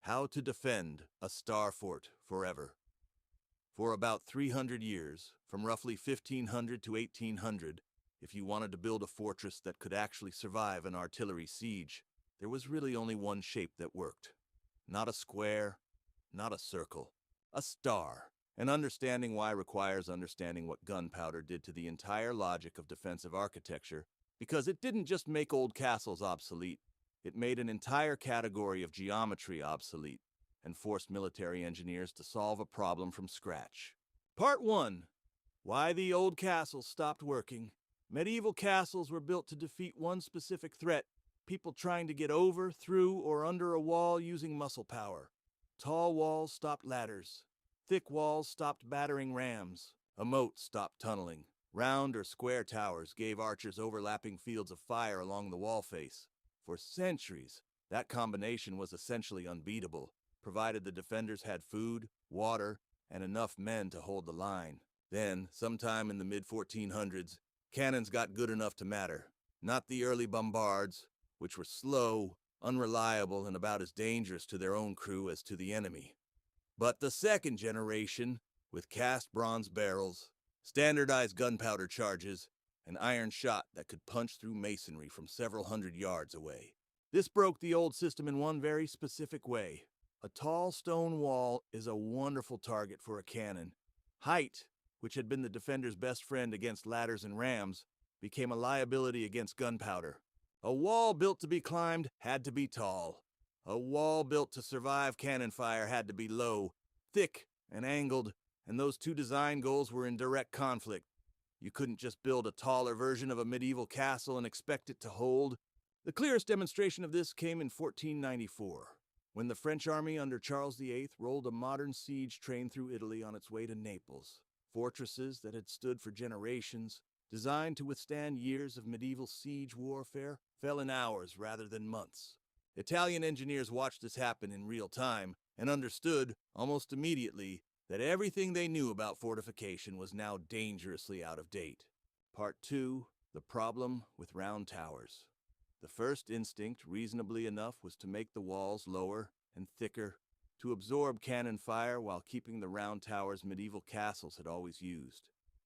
How to defend a star fort forever. For about 300 years, from roughly 1500 to 1800, if you wanted to build a fortress that could actually survive an artillery siege, there was really only one shape that worked. Not a square, not a circle, a star. And understanding why requires understanding what gunpowder did to the entire logic of defensive architecture, because it didn't just make old castles obsolete, it made an entire category of geometry obsolete and forced military engineers to solve a problem from scratch. Part 1. Why the old castles stopped working. Medieval castles were built to defeat one specific threat, people trying to get over, through, or under a wall using muscle power. Tall walls stopped ladders. Thick walls stopped battering rams. A moat stopped tunneling. Round or square towers gave archers overlapping fields of fire along the wall face. For centuries, that combination was essentially unbeatable, provided the defenders had food, water, and enough men to hold the line. Then, sometime in the mid-1400s, cannons got good enough to matter. Not the early bombards, which were slow, unreliable, and about as dangerous to their own crew as to the enemy. But the second generation, with cast bronze barrels, standardized gunpowder charges, an iron shot that could punch through masonry from several hundred yards away. This broke the old system in one very specific way. A tall stone wall is a wonderful target for a cannon. Height, which had been the defender's best friend against ladders and rams, became a liability against gunpowder. A wall built to be climbed had to be tall. A wall built to survive cannon fire had to be low, thick, and angled, and those two design goals were in direct conflict. You couldn't just build a taller version of a medieval castle and expect it to hold. The clearest demonstration of this came in 1494, when the French army under Charles VIII rolled a modern siege train through Italy on its way to Naples. Fortresses that had stood for generations, designed to withstand years of medieval siege warfare, fell in hours rather than months. Italian engineers watched this happen in real time and understood, almost immediately, that everything they knew about fortification was now dangerously out of date. Part 2. The problem with round towers. The first instinct, reasonably enough, was to make the walls lower and thicker, to absorb cannon fire while keeping the round towers medieval castles had always used.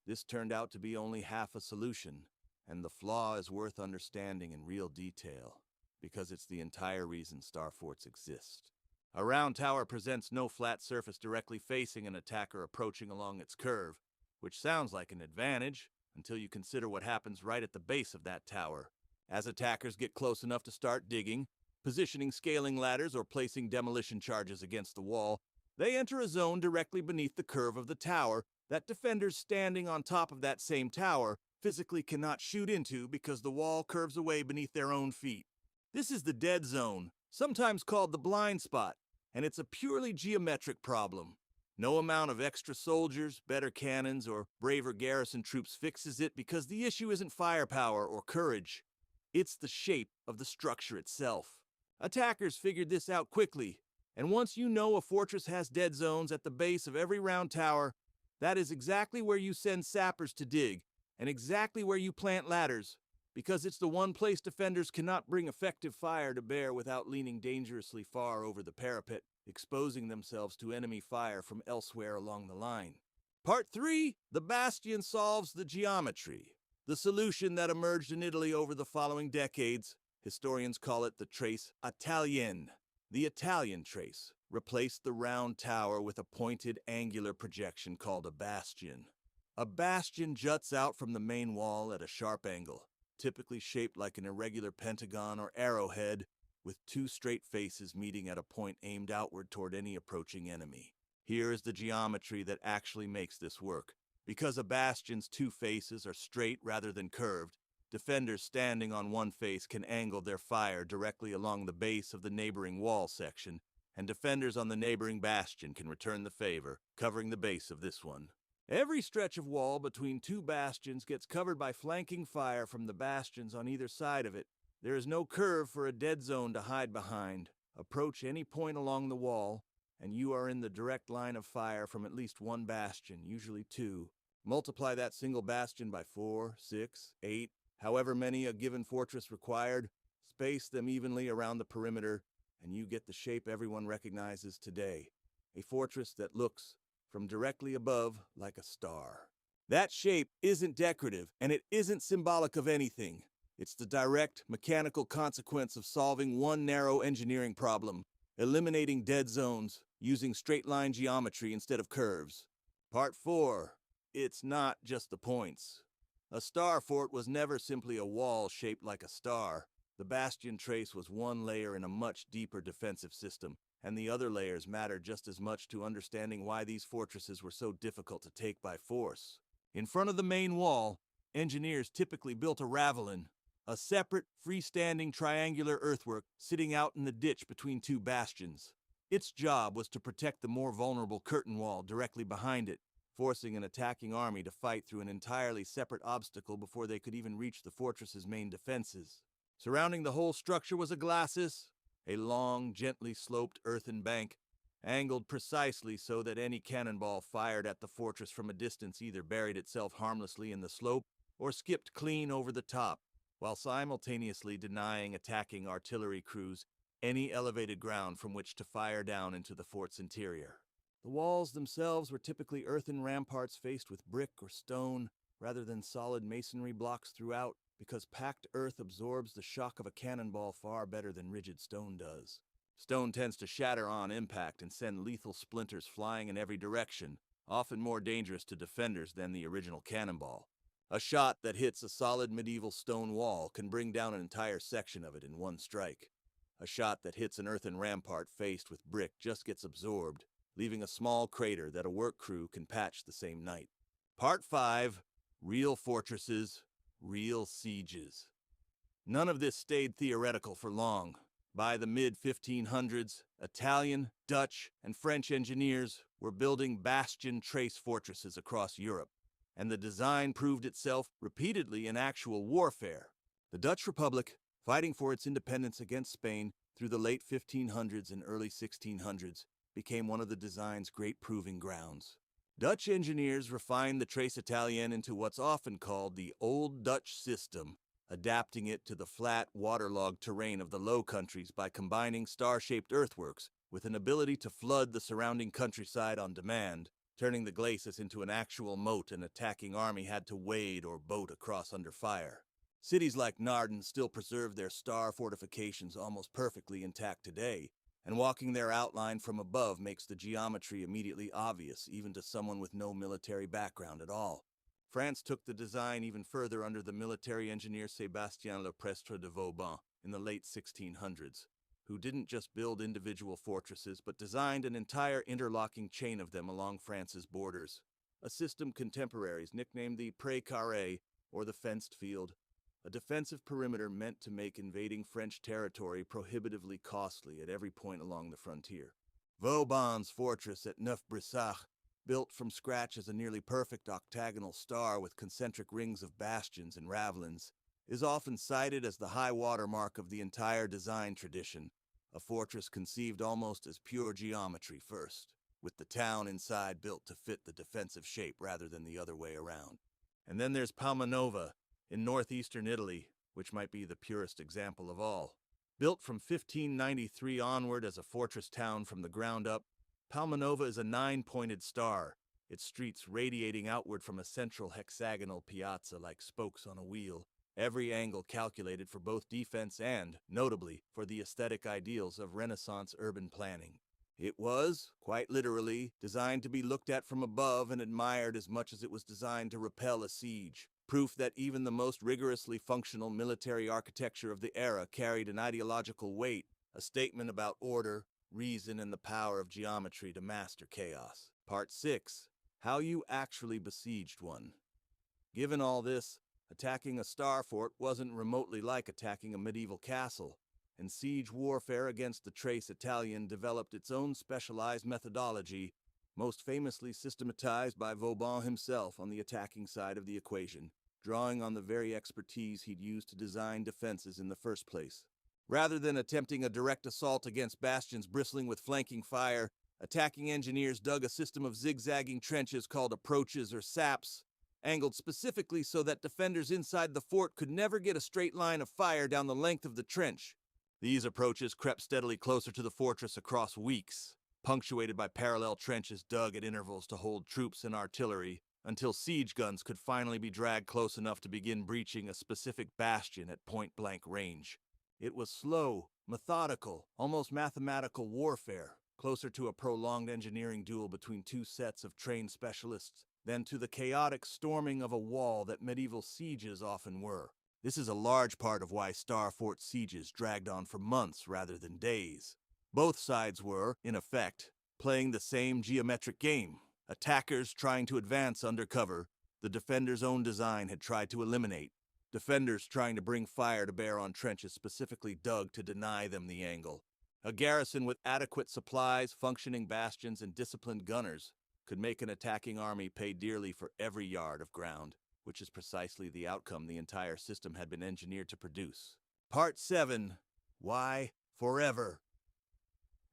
This turned out to be only half a solution, and the flaw is worth understanding in real detail, because it's the entire reason star forts exist. A round tower presents no flat surface directly facing an attacker approaching along its curve, which sounds like an advantage until you consider what happens right at the base of that tower. As attackers get close enough to start digging, positioning scaling ladders, or placing demolition charges against the wall, they enter a zone directly beneath the curve of the tower that defenders standing on top of that same tower physically cannot shoot into because the wall curves away beneath their own feet. This is the dead zone, sometimes called the blind spot, and it's a purely geometric problem. No amount of extra soldiers, better cannons, or braver garrison troops fixes it because the issue isn't firepower or courage. It's the shape of the structure itself. Attackers figured this out quickly, and once you know a fortress has dead zones at the base of every round tower, that is exactly where you send sappers to dig, and exactly where you plant ladders, because it's the one place defenders cannot bring effective fire to bear without leaning dangerously far over the parapet, exposing themselves to enemy fire from elsewhere along the line. Part 3. The bastion solves the geometry. The solution that emerged in Italy over the following decades, historians call it the trace italienne. The Italian trace replaced the round tower with a pointed angular projection called a bastion. A bastion juts out from the main wall at a sharp angle, typically shaped like an irregular pentagon or arrowhead, with two straight faces meeting at a point aimed outward toward any approaching enemy. Here is the geometry that actually makes this work. Because a bastion's two faces are straight rather than curved, defenders standing on one face can angle their fire directly along the base of the neighboring wall section, and defenders on the neighboring bastion can return the favor, covering the base of this one. Every stretch of wall between two bastions gets covered by flanking fire from the bastions on either side of it. There is no curve for a dead zone to hide behind. Approach any point along the wall, and you are in the direct line of fire from at least one bastion, usually two. Multiply that single bastion by 4, 6, 8, however many a given fortress required, space them evenly around the perimeter, and you get the shape everyone recognizes today. A fortress that looks, from directly above, like a star. That shape isn't decorative, and it isn't symbolic of anything. It's the direct, mechanical consequence of solving one narrow engineering problem, eliminating dead zones, using straight-line geometry instead of curves. Part 4. It's not just the points. A star fort was never simply a wall shaped like a star. The bastion trace was one layer in a much deeper defensive system, and the other layers mattered just as much to understanding why these fortresses were so difficult to take by force. In front of the main wall, engineers typically built a ravelin, a separate, freestanding triangular earthwork sitting out in the ditch between two bastions. Its job was to protect the more vulnerable curtain wall directly behind it, forcing an attacking army to fight through an entirely separate obstacle before they could even reach the fortress's main defenses. Surrounding the whole structure was a glacis, a long, gently sloped earthen bank, angled precisely so that any cannonball fired at the fortress from a distance either buried itself harmlessly in the slope or skipped clean over the top, while simultaneously denying attacking artillery crews any elevated ground from which to fire down into the fort's interior. The walls themselves were typically earthen ramparts faced with brick or stone, rather than solid masonry blocks throughout, because packed earth absorbs the shock of a cannonball far better than rigid stone does. Stone tends to shatter on impact and send lethal splinters flying in every direction, often more dangerous to defenders than the original cannonball. A shot that hits a solid medieval stone wall can bring down an entire section of it in one strike. A shot that hits an earthen rampart faced with brick just gets absorbed, leaving a small crater that a work crew can patch the same night. Part 5. Real fortresses, real sieges. None of this stayed theoretical for long. By the mid-1500s, Italian, Dutch, and French engineers were building bastion trace fortresses across Europe, and the design proved itself repeatedly in actual warfare. The Dutch Republic, fighting for its independence against Spain through the late 1500s and early 1600s, became one of the design's great proving grounds. Dutch engineers refined the trace italienne into what's often called the Old Dutch system, adapting it to the flat, waterlogged terrain of the Low Countries by combining star-shaped earthworks with an ability to flood the surrounding countryside on demand, turning the glacis into an actual moat an attacking army had to wade or boat across under fire. Cities like Naarden still preserve their star fortifications almost perfectly intact today, and walking their outline from above makes the geometry immediately obvious even to someone with no military background at all. France took the design even further under the military engineer Sébastien Leprestre de Vauban in the late 1600s, who didn't just build individual fortresses but designed an entire interlocking chain of them along France's borders, a system contemporaries nicknamed the Pré Carré, or the fenced field, a defensive perimeter meant to make invading French territory prohibitively costly at every point along the frontier. Vauban's fortress at Neuf-Brisach, built from scratch as a nearly perfect octagonal star with concentric rings of bastions and ravelins, is often cited as the high water mark of the entire design tradition, a fortress conceived almost as pure geometry first, with the town inside built to fit the defensive shape rather than the other way around. And then there's Palmanova, in northeastern Italy, which might be the purest example of all. Built from 1593 onward as a fortress town from the ground up, Palmanova is a 9-pointed star, its streets radiating outward from a central hexagonal piazza like spokes on a wheel, every angle calculated for both defense and, notably, for the aesthetic ideals of Renaissance urban planning. It was, quite literally, designed to be looked at from above and admired as much as it was designed to repel a siege, proof that even the most rigorously functional military architecture of the era carried an ideological weight, a statement about order, reason, and the power of geometry to master chaos. Part 6. How you actually besieged one. Given all this, attacking a star fort wasn't remotely like attacking a medieval castle, and siege warfare against the Trace Italienne developed its own specialized methodology, most famously systematized by Vauban himself on the attacking side of the equation, drawing on the very expertise he'd used to design defenses in the first place. Rather than attempting a direct assault against bastions bristling with flanking fire, attacking engineers dug a system of zigzagging trenches called approaches or saps, angled specifically so that defenders inside the fort could never get a straight line of fire down the length of the trench. These approaches crept steadily closer to the fortress across weeks, punctuated by parallel trenches dug at intervals to hold troops and artillery, until siege guns could finally be dragged close enough to begin breaching a specific bastion at point-blank range. It was slow, methodical, almost mathematical warfare, closer to a prolonged engineering duel between two sets of trained specialists than to the chaotic storming of a wall that medieval sieges often were. This is a large part of why Star Fort sieges dragged on for months rather than days. Both sides were, in effect, playing the same geometric game. Attackers trying to advance under cover, the defenders' own design had tried to eliminate. Defenders trying to bring fire to bear on trenches specifically dug to deny them the angle. A garrison with adequate supplies, functioning bastions, and disciplined gunners could make an attacking army pay dearly for every yard of ground, which is precisely the outcome the entire system had been engineered to produce. Part 7. Why Forever?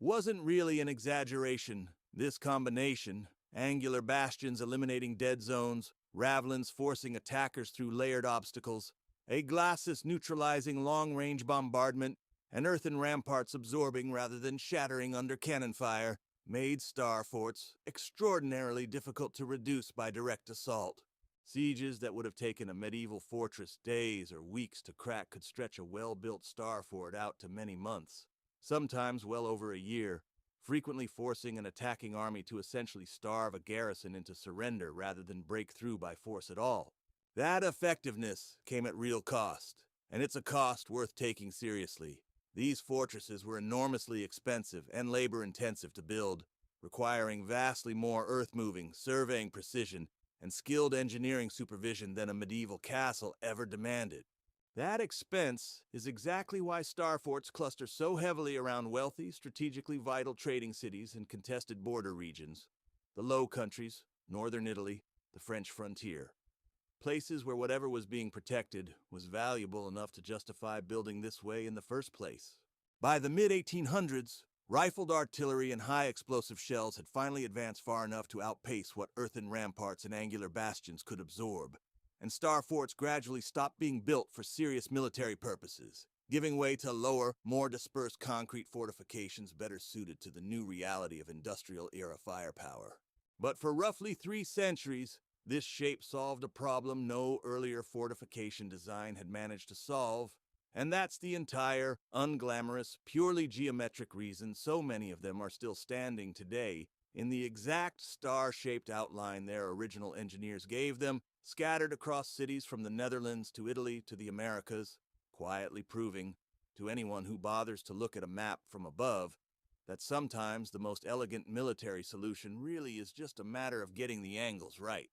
Wasn't really an exaggeration. This combination, angular bastions eliminating dead zones, ravelins forcing attackers through layered obstacles, a glacis neutralizing long-range bombardment, and earthen ramparts absorbing rather than shattering under cannon fire, made star forts extraordinarily difficult to reduce by direct assault. Sieges that would have taken a medieval fortress days or weeks to crack could stretch a well-built star fort out to many months, sometimes well over a year, frequently forcing an attacking army to essentially starve a garrison into surrender rather than break through by force at all. That effectiveness came at real cost, and it's a cost worth taking seriously. These fortresses were enormously expensive and labor-intensive to build, requiring vastly more earth-moving, surveying precision, and skilled engineering supervision than a medieval castle ever demanded. That expense is exactly why star forts cluster so heavily around wealthy, strategically vital trading cities in contested border regions. The Low Countries, northern Italy, the French frontier. Places where whatever was being protected was valuable enough to justify building this way in the first place. By the mid-1800s, rifled artillery and high-explosive shells had finally advanced far enough to outpace what earthen ramparts and angular bastions could absorb, and star forts gradually stopped being built for serious military purposes, giving way to lower, more dispersed concrete fortifications better suited to the new reality of industrial-era firepower. But for roughly 3 centuries, this shape solved a problem no earlier fortification design had managed to solve, and that's the entire, unglamorous, purely geometric reason so many of them are still standing today in the exact star-shaped outline their original engineers gave them, scattered across cities from the Netherlands to Italy to the Americas, quietly proving, to anyone who bothers to look at a map from above, that sometimes the most elegant military solution really is just a matter of getting the angles right.